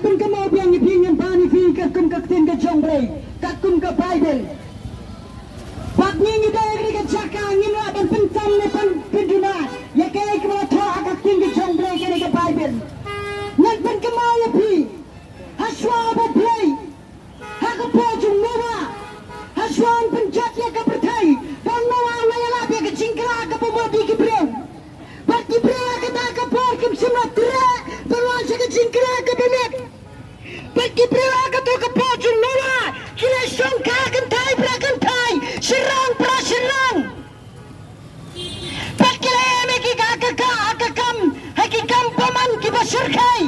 pengkemudian ingin bani fi kakum kaktin ke jombre kakum ke Biden bak ni dari ke cakang ni akan pentam ni penduna ya kaya kemana thua kaktin ke jombre ke Biden nan pengkemudian fi haswa bablay haku pojung mewa haswan penjat ya ke bertai dan mewa ngayala dia ke cingkra ke pemodi ke brem bak di brem kata ke por kim semua terak peluang ke cingkra ke benek bagi berilah ketua kepojung merah kira songka kentai berakentai serang praserang bagi lemeki kakam hakikam paman kibasirkai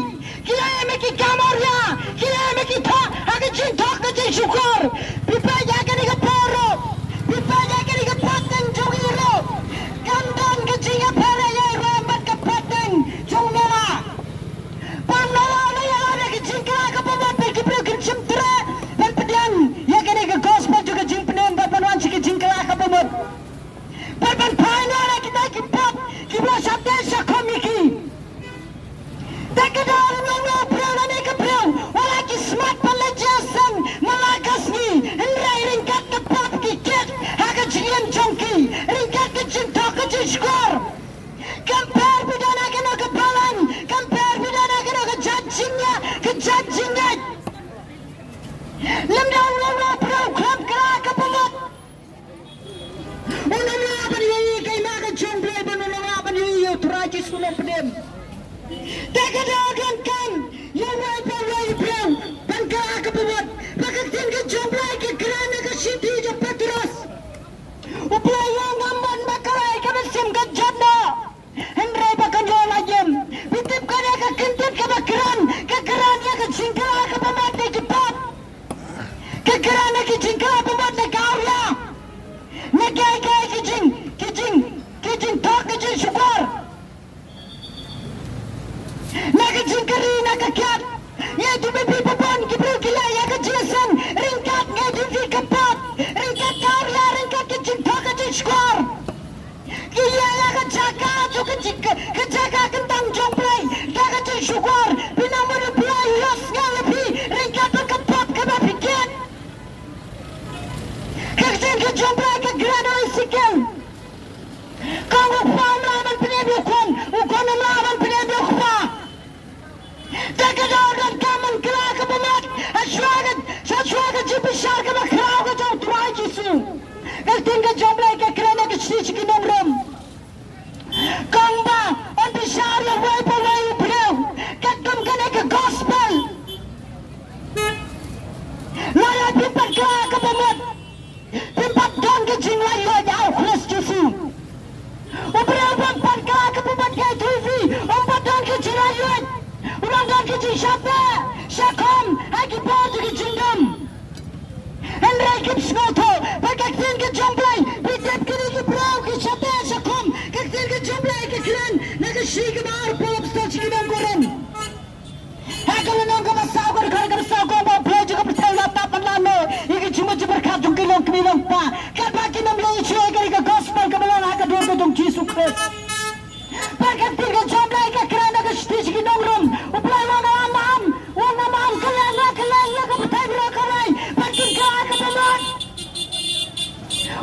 kira lemeki kamorya kira lemeki tha akan cintok ke syukur bipaya ke ni keporo bipaya ke ni kepoten jongiro kandan ke jinga pare ye rambat kepoten jong merah panawa ya ada ke jingkra ke pemot ke bro cimtra dan pedian ya kene ke gospel juga jingpenen bapan wan ke jingkra ke pemot bapan paina kita kipot kibla sabda sakomiki takadar mengo bro ne ke bro wala ki smart palajasan malakasni enrai ringkat ke pop ki ket haga jian jongki ringkat ke cinta ke jishkor kampar bidana kena ke balan kampar bidana kena ke jajingnya lemda bro klub kera ke pemot unamla bani kai maga jomble banunamla bani turaji sulam pedem takada kan ya wai bro ban kera ke pemot bakaktin ke jomble ke kerana ke siti je petros upayang gamban bakarai ke besim ke jadna Henry bakal lo lajim bitip kaya ke kentut ke bakaran ke keran ya ke jingkra ke pemot ke pop ke keran ke jingkra pemot ke kauya negai ke jing tok ke jing syukur nak ke jingkri nak ke kat ya tu bibi pepon ke bro kila ya ke jason ringkat ke jing ke pop ringkat kauya ringkat ke jing tok ke jing syukur Iya ya kejaga juga kejaga kentang jomplay jaga cek syukur bina meneplay losnya lebih ringkat kepot kena pikir keksin ke jomplay ke grano isikil kau lupa melawan penyedukun ukon melawan penyedukpa jaga dan kaman kela ke pemat aswaga jibisar ke makrau ke jauh tuai jisu keksin ke jomplay ke grano ke sisi rom Kamba on bishar ya way bro kakam kene ke gospel laya pipat ke pemot pipat don ke jinglai lo jauh Kristus Yesu ubra pipat ke pemot ke TV umpat don ke jinglai urang don ke jishapa syakom haki pot ke jingam Henry Gibbs ngoto bakaktin ke jomplay bitip kini ke bro ke syapa syakom kaktin ke jomplay ke kran naga shik bar pop sto chikinam koren hakal nang ka basaw kar ghar ka basaw ko ba phoj ka basaw la ta panlano iki chuma chibar kha jungki long knilang pa ka ba kinam le chhe kari ka gospel ka bala ka do ko tung Jesus Christ bakaktin ke jomplay ke kran naga shti chikinam rum uplay wana mam kala ka batai bro karai bakin ka bamat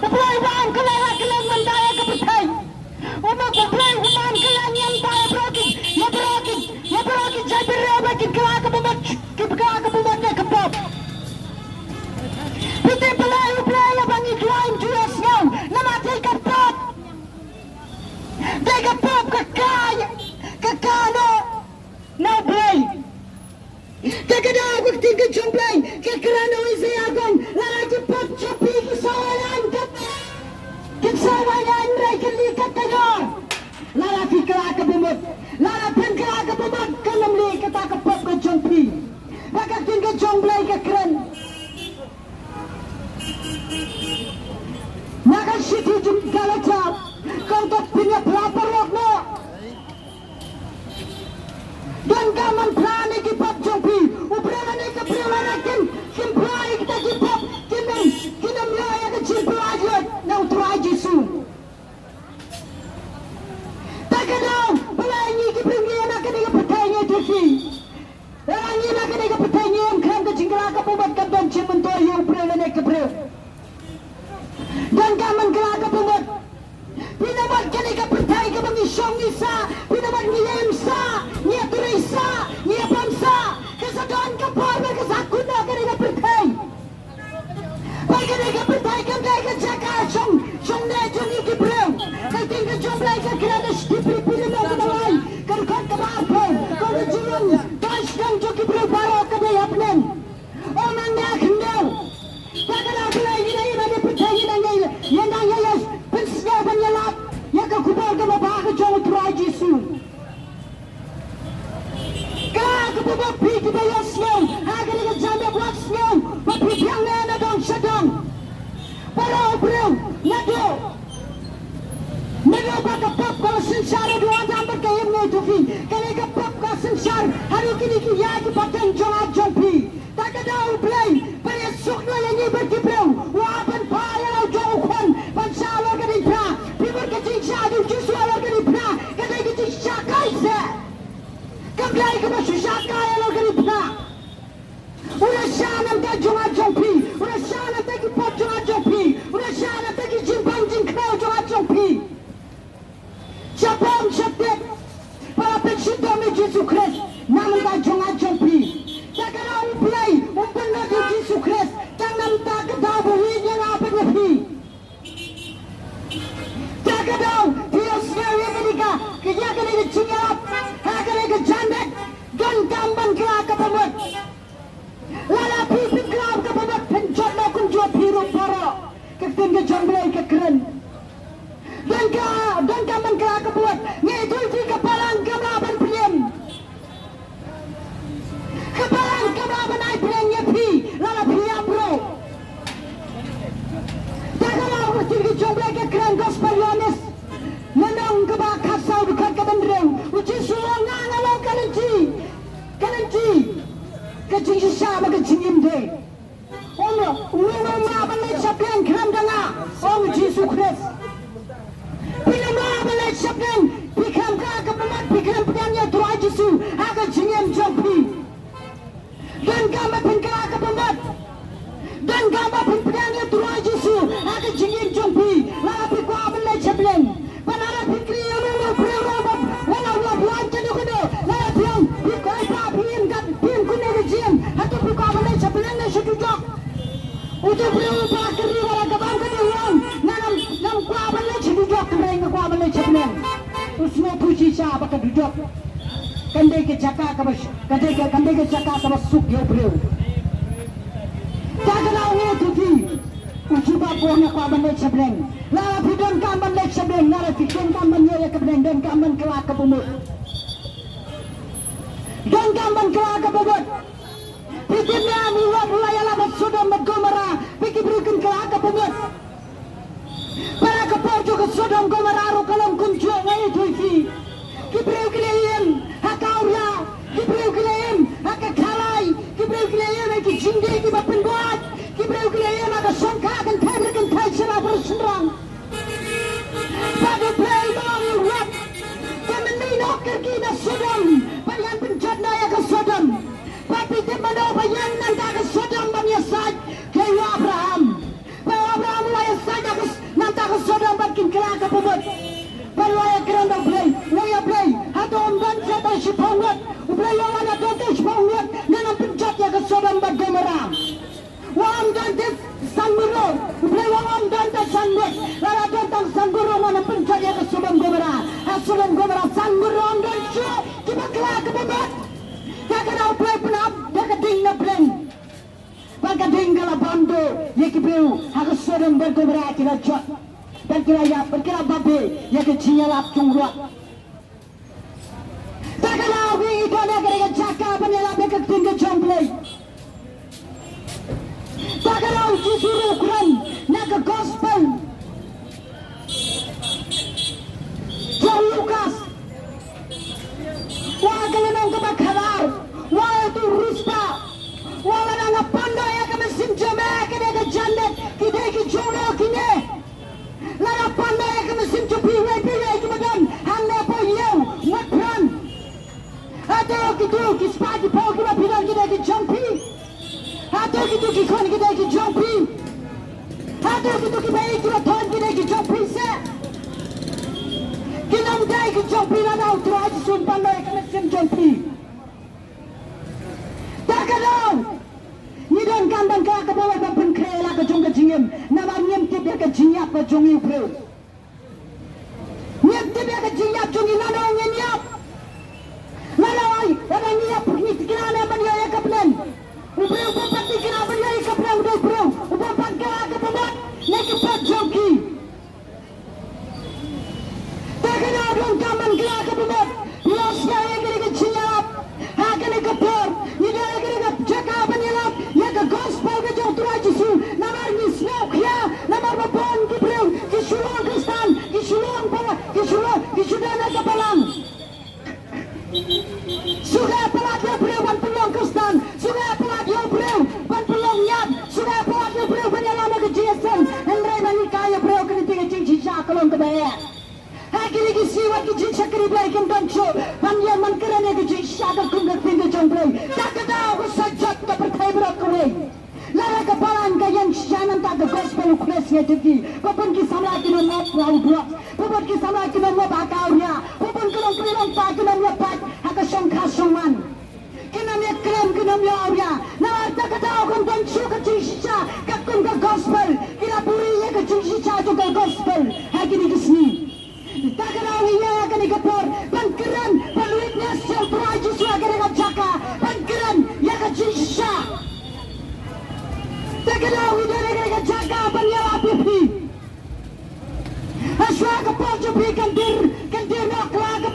uplay wan kala mandaya ka batai Umak uplay uman kelang yang tak brokin, jadi reba kita ke pemot ke pop. Kita uplay bangi tuan jual snow, nama tiga pop ke kano, no play. Kita bukti ke jumplay, ke kerana isi agong, lagi pop cepi kesawalan Kitsawayan rekli katagor lara fikra ke bumut lara penkra ke bumut kanamli kata ke pop ke jongpli bakatin ke jongplay ke keren maka situ juga lecap kau tak punya pelapar wakno dan kaman plani ke pop jongpli ubrana ke prelana kim plai kita ke pop kinam laya ke jimplai na utrai Jesu takadau balai ni ki pringi anak ni patainya tusi Orang ini nak kena Deutschland, Deutschland जो कि प्रोपारो कदे अपने और मंगा खंडो ताकि आपने ये नहीं मैंने पिछले ये ना ये पिछले बनिया लाभ ये का कुबार का बाग जो उतराई जिसु कहाँ कब पीठ पे ये स्नो आगे के जाने ब्लॉक स्नो वो पीछे ना डॉन शटन परो ना दो Mereka pop kalau sensar dua jam berkaya menutupi. Kalau pop kalau sensar hari kini kia di paten jangan jumpi. Tak ada play. Pada sukna yang ini berkiprau. Wapan payah jauh kan. Pansalo kini pra. People kecil sadu justru awal kini pra. Kata kecil sakai se. Kamlai kena sakai awal kini pra. Udah sana tak jangan jumpi. Udah sana tak pop jangan jumpi. Udah sana tak jimbang jingkau jangan jumpi. Siapa syaitan para pencinta Yesus Kristus namun tak jangan jumpi tak kena uplay umpan Yesus Kristus jangan tak ketahui yang apa nyepi tak kena dia sendiri mereka kerja kena dicingap kena kejandak dan kamban kelak kepemut lala pipin kelak kepemut pencot lakun jual piru para ketinggi jomblai kekeren dan kaman kelak kebuat ngedul di kepalang kemlaban priam kepalang kemlaban ai priam nyepi lala priam bro tak kalah tinggi jomblai kekeren gospel Yohanes menang kebak kasau dekat kebendreng uji sulangan alau kalenci kecing sisa kecing imde Allah ulama balai sapian kram danga om Yesus Kristus Bila balai sapian pikam ka kepemat pikam pedangnya Tuhan Yesus akan jengem jompi dan kama pengka kepemat dan kama pedangnya Tuhan Yesus akan jengem jompi lalu pikwa balai sapian panara pikri lalu berapa walau buat jadi kena lalu piang pikwa piang kan piang kuna kejian atau pikwa balai sapian ni sedujak untuk berapa kali wala kabang kalian nam kuah balai sedujak mereka kuah balai sapian usno puji siapa kedujak kandai ke cakap kabas kandai ke cakap kabas suk dia beliau tak kena orang tuti ujiba kuahnya kuah balai sapian lalu pidon kam balai sapian lalu fikir kam balai sapian dan kam kelak kebumut dan kam kelak kebumut pikirnya miwat layala Sodom dan Gomora pikir berikan kelak kebumut para kepor juga Sodom Gomora rukalam kunjung ngai tuifi kibreu kilayem hakauria kibreu kilayem hakakalai kibreu kilayem ki jingde ki bapenbuat kibreu kilayem ada sangka kan thai sera bersendrang pada play ball what temen ni nok kerki na Sodom bayan penjana ya ke Sodom tapi temen do bayan nanda ke Sodom banyasaj ke Abraham mulai saja nanta ke Sodom bakin kelak ke pemut berwaya kerana play atau omban jatuh sipangat play yang ada jatuh sipangat nanam pencat ya ke Sodom dan Gomora wang dan des sangguro play wang dan des sangguro lalu tentang sangguro nanam pencat ya ke Sodom Gomora Sodom Gomora sangguro dan show kita kelak ke pemut tak kena play penap tak keding na play Bangka tinggal bondo, ye kibreu, aku Sodom dan Gomora kira jot, dan kira babe, ye kecinya lap cungruat. Tak kena wingi kena kira cakap penyelap ye ketinggal jomblai. Tak kena uji suruh Quran, nak ke gospel. John Lucas, wah kelenong kebakaran, wah itu Ruspa. Wala nang panda ya kami simjame kene ke jannet kide ki jono kine la panda ya kami simju piwe ki madan hanne po yeu matran ado ki spagi po ki ma pidan kide ki jumpi ado ki kon kide ki jumpi ado ki bai ki thon kide ki jumpi se kinam dai ki jumpi la na utraj sun panda ya kami sim jumpi takadau ni dan kambang kelak ke bawah dan penkrela ke jong ke jingim nama nyem tip ya ke jinyap ke jong ibreu nyem tip ya ke jinyap jong inano nyap lalai ada nyap kisi wat kijin sakri blai kem doncho man yang man kerane kijin shaga kum ga finger jomblai takada ko sajat ka perthai bro kore lara ka balan ka yang shanan ta ka gospel ukles ye tiki popon ki samla ki no not proud wa popon ki samla ki no mo ba ka uria popon ki no kri pa ki no mo pat ha ka song kha song man kinam ye krem kinam ye uria na takada ko doncho ka chisha ka kum ka gospel kira puri ye ka chisha jo ka gospel ha ki ni kisni takaraw iya kani kapor pangkiran palwitness sel praji swagare ka jaka pangkiran ya ka chisha takaraw iya ka jaka panyala pipi aswa ka pojo pi kandir na kla ka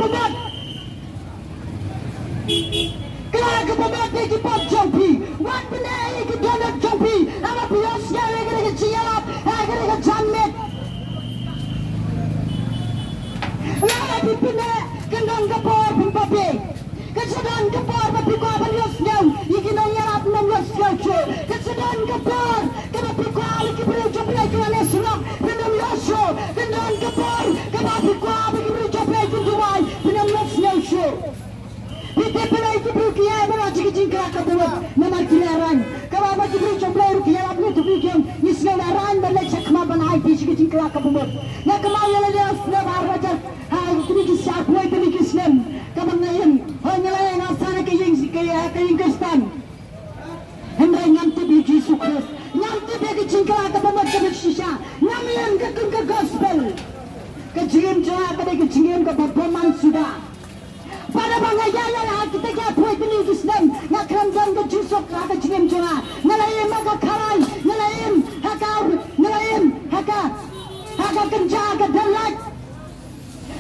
pamat ki pojo pi wat bene ki donat jompi ama pios ya ka chialap ka janmet Lala pipine kendang kapor pimpape kesedan kapor papi ko abalios nyau ikinong yarap ng los yocho kesedan kapor kapapi ko alikibre jople kwane surok pinam yosho kendang kapor kapapi ko alikibre jople kunduwai pinam los yocho Pite pelai kibru kiai bera jigijing kera kabuat namar kilaran kababa kibru jople rukiya apne tubi kem isne naran bale chakma banai jigijing kera kabuat na kamau yale les na barajat hai tumi kisah kuai tumi kisnem kabang ngayon hoy ngalay na sana kaying kristan hemray ngamti bi Jesus Christ ngamti bi kijing kera kabuat kabik shisha ngamiyan kakung ka gospel kajingim jaya kabik kajingim ka performance sudah Pada bangaya ya kita kya pui tini kisnem na kramzan ke jusok ka jingim jona nalayim ka kharai nalayim haka kenja ka dalak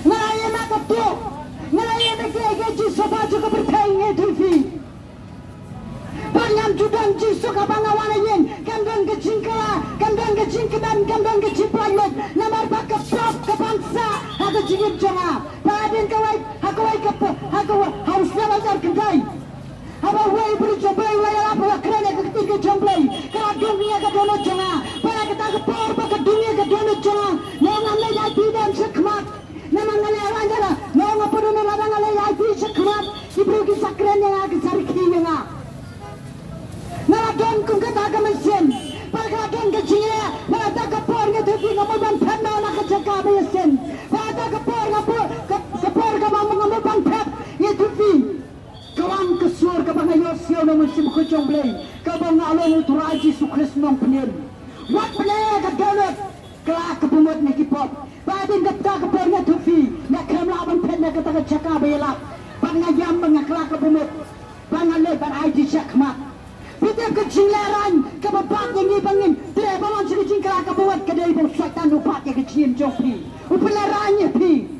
nalayim ka tu nalayim ke jusok ba juga berthai nge tufi Panyam judang jusok ka bangawana yen kandang ke jingkala kandang ke jingkedan kandang ke jiplayot namar baka prop ka bangsa haka jingim jona padin kawai Hakawa harus belajar kendai. Haba wai beri jomblai wai apa kerana ketika jomblai. Kalau dunia ke dono jona, pada kita ke por ke dunia ke dono jona. Nama nilai tidak sekmat. Nama nilai orang jana. Nama pedono orang nilai tidak sekmat. Ibu kisah keren yang agak sariki yang a. Nama don kum kata ke mesin. Pada don ke jia, pada ke por ke tuki ngamuban pena nak kerja mesin. Pada ke por ke ngamuban pena Yetufi kawan kesur kabang ayosio na musim kujong blay kabang along uturaji su Krisnong penir wat penir ka donut kelak kebumut ni kipop badin dapta kapor na tufi na kamlaban pen na kata chaka bayalap pangayam mga kelak kebumut bangalay ban ay di syakmat Pitip kecing leran kababak yang ibangin tre balon sikicing kelak kebumut kadai bang syaitan upat yang kecing jompi upilerannya pi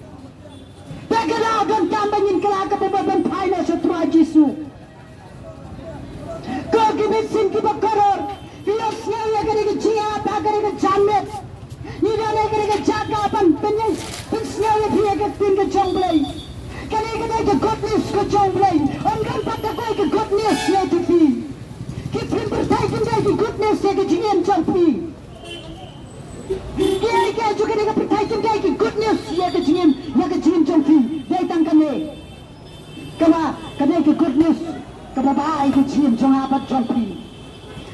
Tegala dan tambangin kelak kebebasan paina setra Yesus. Kau kibisin kibakoror, biosnya ya kena kecil, tak kena kejamet. Ni dah kena kejagapan penyai, biosnya ya dia ketin kejomblay. Kena ke goodness kejomblay. Orang pada kau ke goodness ya tufi. Kita bertaik ke goodness ya kejingan jompi. Dia juga dengan pertanyaan dia good news ya kejingim jompi dia tangkan ni kaba ke good news kaba baik kejingim jongapat jompi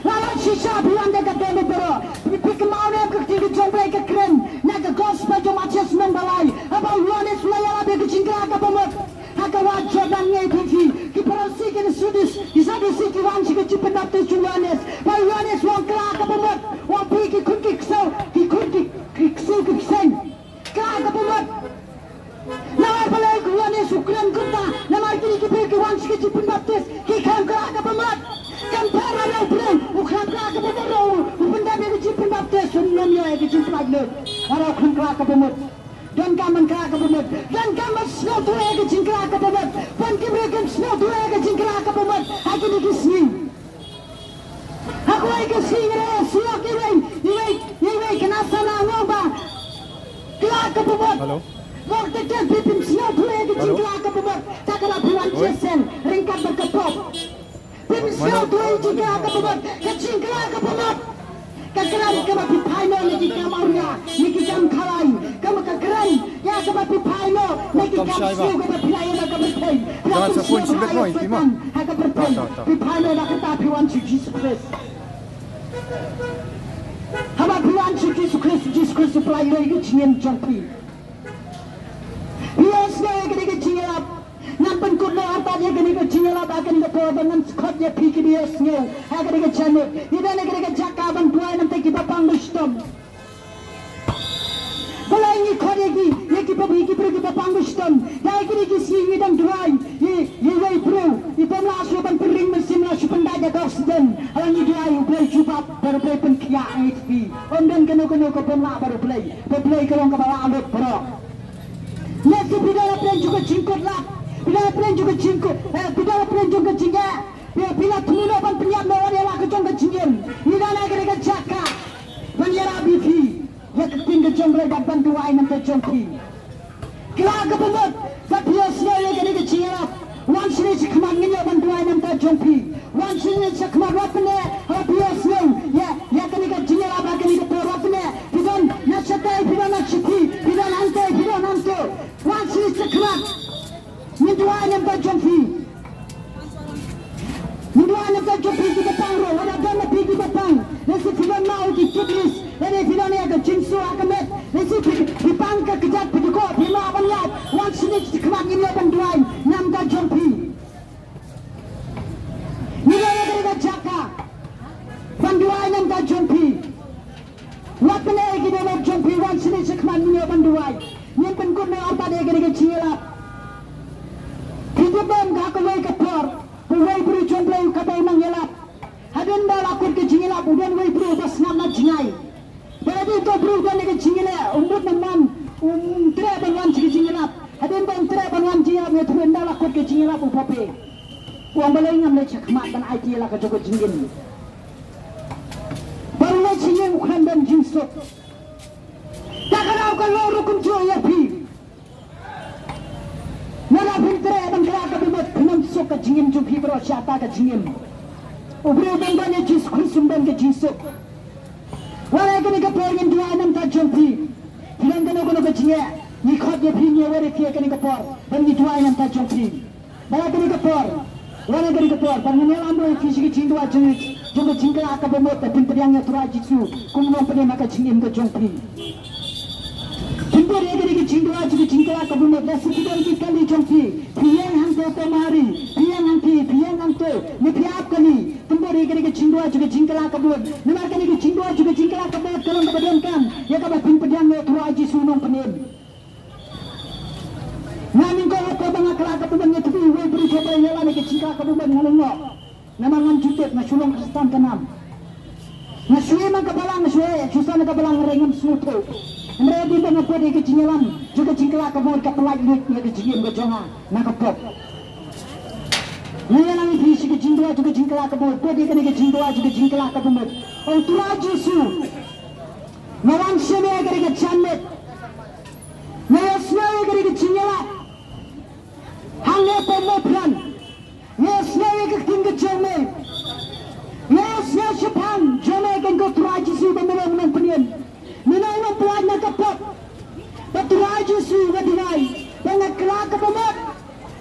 lalu sisa bilang dia kata ni bro pergi kemau ni ke tinggi jompi ke keren nak ke gospel jom ajas membalai apa luanes layar abis kejingkra ke pemut haka wajah dan ni tinggi kiparasi kini sudis disadu siki wansi kecipen dapet luanes bayi luanes wang kelak ke pemut wang pergi kunki kesau kiksen kelak ke pemut nawar balai luanes ukran kota namar kini kipir wansi kecipen dapet kikam kelak ke pemut kampara lau bren ukran kelak ke pemut upenda dia kecipen dapet sunnamnya kecipen dapet arah ukran kelak ke pemut dan kaman kelak ke pemut dan kaman snow tuwe kecipen kelak ke pemut pan kibrekan snow tuwe kecipen kelak ke pemut haki ni kisni aku ay kisni ngere suwa kiway niway kenasa na ngomba kelak ke pemut waktu dia pipin snow tuwe kecipen kelak ke pemut takala buwan jesen ringkat berkepop pipin snow tuwe kecipen kelak ke pemut kecipen kelak ke pemut kekeren kama pipaino ni kikam auria ni kikam kalai kama kekeren ya kepada pipaino, lagi kapsul kepada pilayan nak berpay. Jangan sepun sibet noi, Pima. Agak berpay. Pipaino nak kata piwan Jesus Christ. Hama piwan Jesus Christ pilayan itu cingin jangpi. Yes, lagi cingin. Nampan kurna apa dia kena cingin akan kita dengan skot dia pikir dia snow. Akan kita cangin. Ini nak jakaban tuai nanti kita pangustom. Kalau ini koregi, ya kita pangustom. Dah kita sini dan tuai. Ye way pro. Ibu melasukan pering mesin melasukan daya oksigen. Kalau ini tuai play cuba baru play penkia HP. Ondan kena ke pemla baru play. Play kalau ke bawah alut pro. Nasi bila play juga cingkut lah. Bila plan juga cingkut, bila plan juga cingga, bila tumulo pan penyam lawan yang aku congkat cingin, bila nak kena cakap, penyara BP, ya ketinggi congkat dapat dua enam terjangkit. Kalau aku buat, tapi biasanya ya kena cingap, wan sini cekman ni ya dua enam terjangkit, wan sini cekman rapne, biasanya ya kena cingap apa kena rapne, bila nak cetai, bila nak ceti, bila nanti, wan sini cekman. Minduan yang berjumpi, kita pangro, ada dana pergi petang. Nasi film mau ditulis, ada film ni ada jinsu akamet. Nasi dipang ke kejat pedukok, film apa lihat, wan sini kemat ini apa duai, nam berjumpi. Nilai yang kita jaga, banduai nam berjumpi. Waktu ni kita berjumpi, wan sini kemat ini apa duai. Yang penting ni apa dia kita cingap. Kita pun gak kawai kapor, kawai beri jomblay kapal mengelap. Hadin dah lakukan kejingelap, udan kawai beri bas nama jingai. Berarti itu beri udan ni kejingelap, umbut naman, tre banwan kejingelap. Hadin bang tre banwan jingelap, ya tuan dah lakukan kejingelap upape. Uang balai ngam le cakmat dan IT lah kejoko jingin. Baru le jingin ukran dan jinsuk. Tak kenal kalau rukun jual ya pi. Nara pintere abang kelak kebibat penam sok ke jingim jumpi berosyata ke jingim. Ubri banyak jis kursumban ke jinsuk. Walau kena kapor yang dua enam tak jumpi. Hilang kena ke jingnya. Nikot dia pinya wari kia kena kapor. Bagi dua enam tak jumpi. Walau kena kapor. Walau kena kapor. Panggil amro fisi ke jing dua jingit. Jumpa jingkla akabomot tapi pedangnya turah jitsu. Kumulong pedang maka jingim ke jumpi. Timbul yang kena jingdua juga jingkla kabumot nasi kita kali jumpi. Piang hantu temari, piang hantu, ni piap kali. Timbul yang kena jingdua juga jingkla kabumot. Nampak kena jingdua juga jingkla kabumot kalau kemudian kan, ya kabar pedang yang turah jitsu nong penin. Namin kalau kau bangga kelak kabumotnya tapi we beri coba yang lain ke jingkla kabumot ngalungok. Nama ngam jutet nasulong kristan kenam. Nasuwe mang kabalang nasuwe, susah nak kabalang rengam semutu. Mereka di bawah pada kejingelan juga jingkla kabur kapelak duit yang kejingim kejonga nak kapok. Mereka nanti visi kejingdua juga jingkla kabur pada kena kejingdua juga jingkla kabur. Oh turah Yesu, nawan semua kena kejamet, mereka semua kena kejingelan. Hanya pemoplan, mereka semua kena kejame, mereka semua sepan jame kena turah Yesu benda menang penian. Minai membuat nak kapot, betul aja sih berdinai. Dengan kelak kebomot,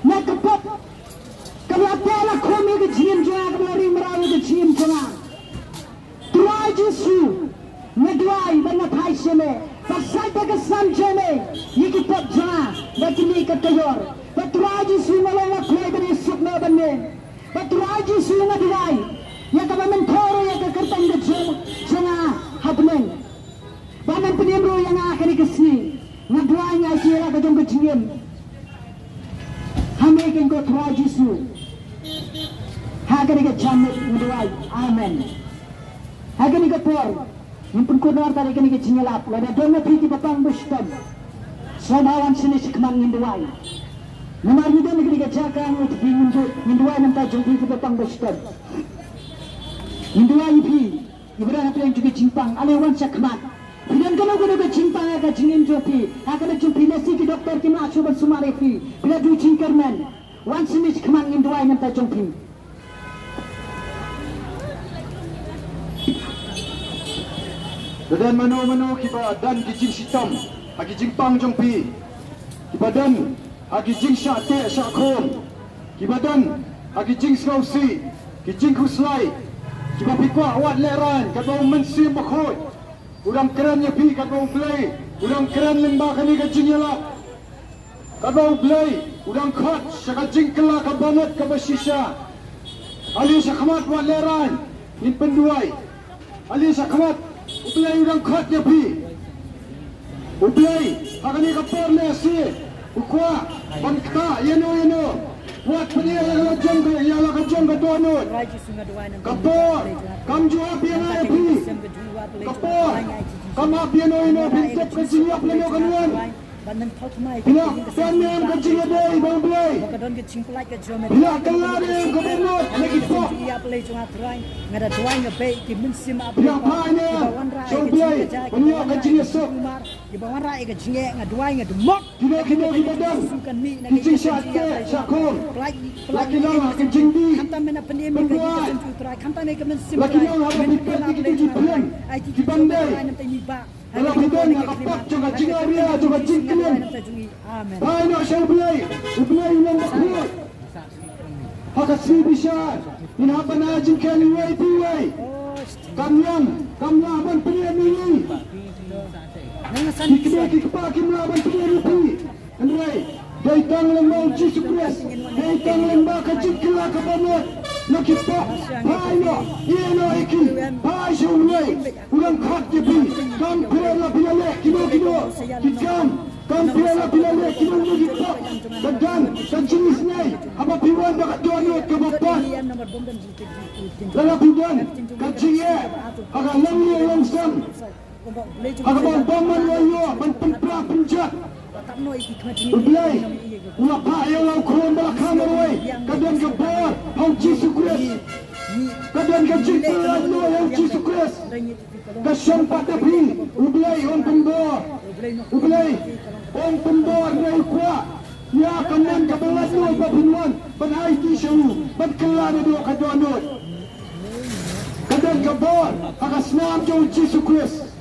nak kapot. Kalau apa lah kami kecium jangan kembali merayu kecium jangan. Tu aja sih, medway dengan thai seme, pasal terkesan jeme, ini kapot jangan. Bagi ni ketayor, betul aja sih malah play dari sukma benda. Betul aja sih medway, yang kami mentor yang kekertan kecium jangan happening. Banan penimru yang akan dikesni, ngaduanya kira kejong kejingin. Hamikin ko turah Yesu. Hagan dikejamit ngaduai. Amen. Hagan dikepor. Impun kunar tadi kini kejingelap. Lada dona piti papang buston. Sobawan sini sikman ngaduai. Namar yudon kini kejakan untuk ngaduai nampak jong piti papang buston. Ngaduai pi. Ibrahim yang juga cimpang. Alewan sakmat. Bidan kalau guna cimpang agak jingin jopi, akan jumpi nasi ke doktor kena asuban sumarefi. Bila du cingkerman, wan semis keman induai nanti jumpi. Dan mano kiba dan kijing sitam, agi jingpang jumpi. Kibadan agi jing syate syakom. Kibadan agi jing skausi. Kijing kuslai. Kibapikwa wat leran kabau mensi bakhoi. Udang kerannya pi kabau play. Udang keran lembah kani kajing yala. Kabau play. Udang khot syakajing kela kabanat kabasisha. Ali syakmat wat leran. Nin penduai. Ali syakmat uplay udang khotnya pi. Uplay hakani kapor lesi. Ukwa bankta yeno. Buat pedia yang jong ke ialah kejong ke donut. Kapor, kam jua pian api. Kapor, kam api no bintip ke siap leno kanuan. Bila tanam ke jing boy bang boy. Bila kelar yang ke donut lagi pop. Bila paine, jong boy, punya ke jing esok. Kino di badan. Kijing syate syakom. Laki lang kijing di. Berbuat. Laki lang apa bintip di bulan. Di bandai. Kalau kita nak kapak juga jing dia juga jing kalian. Banyak saya beli ulang makhluk. Hak asli bisa. Ini apa nak jing kalian way piway. Kamyam ban pilihan ini. Kikpa kimlaban pilihan rupi. Andai. Daitang lembau Yesus Kristus. Daitang lembau kecil kelak kebanut. Nakippa. Hayo. Ino iki. Hai syurway. Ulang khot jepi. Kam pirala pilale. Kino. Kikam. Kam pirala pilale. Kino nakippa. Dan jenis ni. Apa piwan bakat donut ke bapak. Lalapidan. Kaciye. Agak lamnya langsam. Agak baman wayo. Penpra penjat. Ublay, ulapa yang lau kron belakang meroi, kadang kebor, hau Yesus Kristus, kadang kejita lalu hau Yesus Kristus, kasam pada pi, ublay on pembor, dari kuat, ya kanan kebelas noi babinuan, benai tisau, benkelar dua kadonut, kadang kebor, akas nam jauh Yesus Kristus.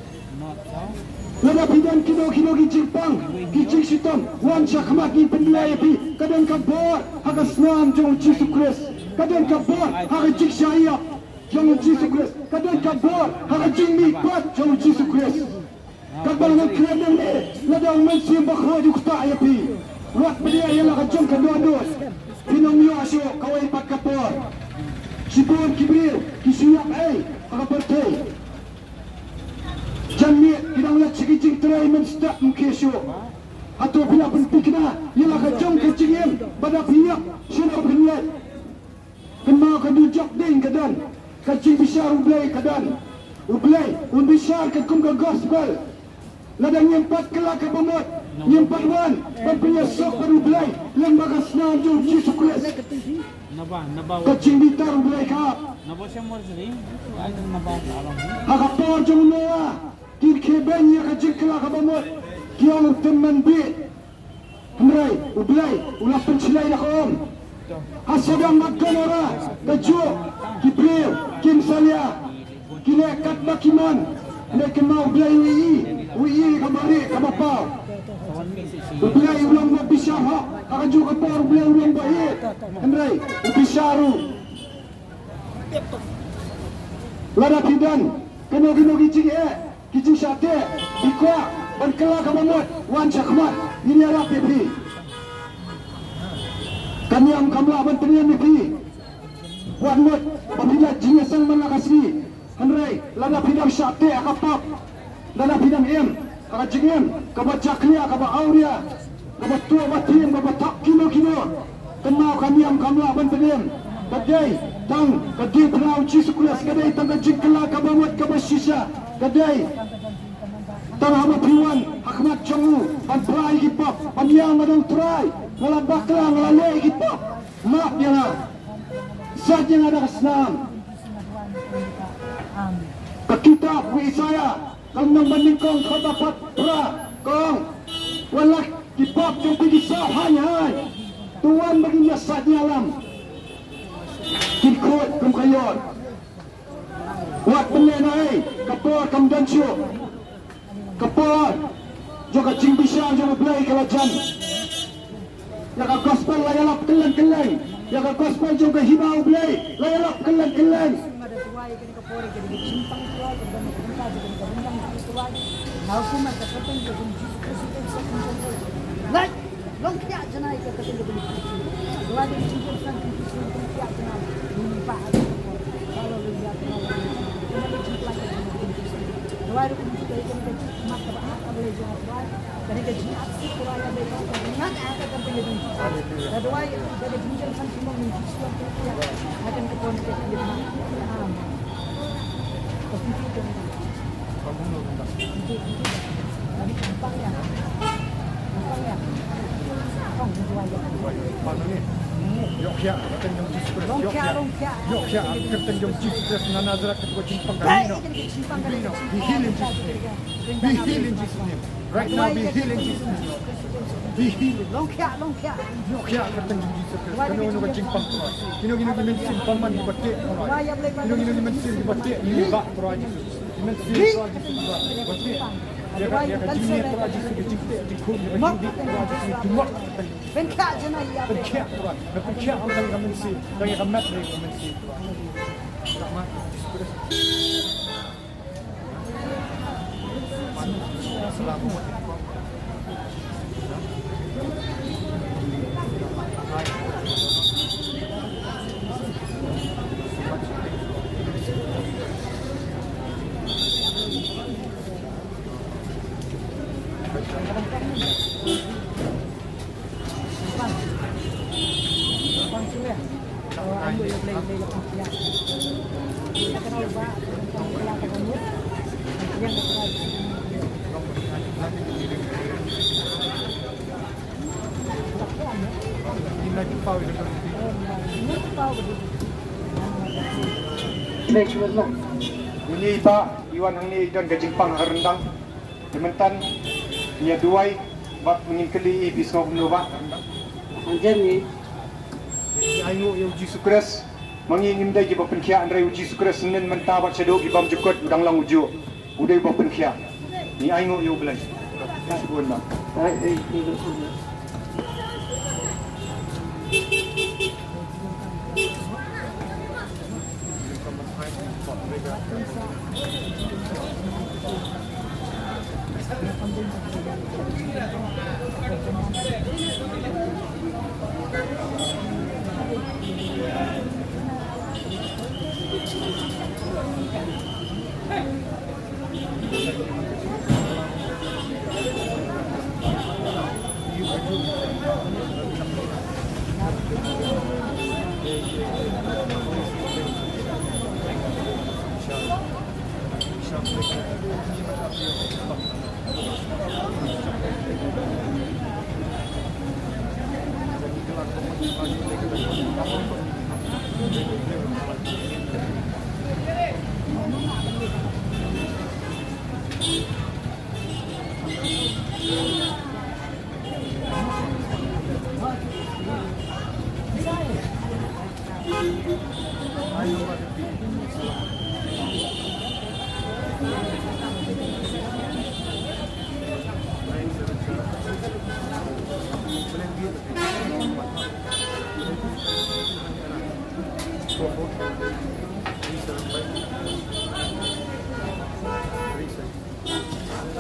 Lada pidan kino kijing pang, kijing sitam, wan syakmat ni pendulai api, kadang kabor, haka senam jong Yesus Kristus, kadang kabor, haka jing syaiyak, jong Yesus Kristus, kadang kabor, haka jing mipat, jong Yesus Kristus. Kabang nak kerana ni, lada umansi bakho jukta api, wat pedia ialah kajong kadua-dua, pinong yo asyo kawai pat kapor, sipun kibril, kisuyak haka bertay. Jamnya tidak lihat sekejing terai menstak mengkesyo. Atau bila pentikna ialah kejong kecingin pada pihak sila berlihat. Kemau kedujak ding kedan. Kecing besar ublay kedan. Ublay besar kekum ke gospel. Ladang nyempat kelak ke pemut. Nyempat wan berpunya sok berublay. Lembaga senam jauh Yesus Kristus. Kecing bitar ublay kap. Hakapor jauh Noah. Kini banyak kecil kelak abamut, kiau teman bit, Hamrai, ublay, ulah pencilai nak om. Asadang makan orang, kejuk, kibril, kim salia, kilekat bakiman, mereka mau ublay ui kembali kabapau. Ublay ulang mabisah hak, akan juga kapor ublay ulang baik. Hamrai, ubisaru. Lada pidan, kena kijing kijing syate, bikwa, berkelak kabamut, wan syakmat, ini adalah pipi. Kami yang kamu aban penian pipi. Wan mut, pabila jingasang manakasri. Henry, lada pidang syate akapap. Lada pidang akajingem, kabacaklia, kabauria, kabatua batin, kabatak kino. Kenal kami yang kamu aban penian. Kadai, tang, kadai penau Yesus Kristus, kadai tang kajing kelak kabamut, kabasisha. Kadai tang hama piwan hakmat jongu panprai gipap pamiang madang trai ngala bakla ngala le gipap mak dia lah saat yang ada kesenam ke kitab Yesaya kang nang bandingkong kau dapat pra kong walak gipap jong pigisah hai tuan baginya saat alam kikut kum kayon wat penyenai kapor kamdan syuk kapor juga jing bisa juga belai kelajan Yang gospel layalap keleng-keleng. Yang gospel juga hibau belai. Layalap keleng-keleng. Yokya, ketenggang Jesus. Yokya, ketenggang Jesus. Nazareth ketua Jimpang Kanino. Be healed in Jesus' name. Be healed in Jesus' name. Right now, be healed in Jesus' name. Be healed. Yokya, ketenggang Jesus. Kano ka Jimpang Kroy. Kino dimensin paman di batik Kroy. Kino dimensin di batik ni bak Kroy Jesus. Dimensin Kroy Jesus batik. Dia ka jini Kroy Jesus ke jipte di kun di Kroy Jesus di mak. Pencak Kroy. Na pencak ang kang mensi, kang kamat ni mensi. Selamat. Selamat. Ini Pak Iwan Hang ni dan Gajimpang rendang. Kementan nia duai bak mengingkeli bisau menubak. Anjen ni ayo yo Jesus Kristus mangingim dai giba penkhia andrai Jesus Kristus nen mentabat sedo gibam jukut udang lang ujo. Udai ba penkhia. Ni ayo yo belai. Kasbun mak. Ai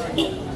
Thank you.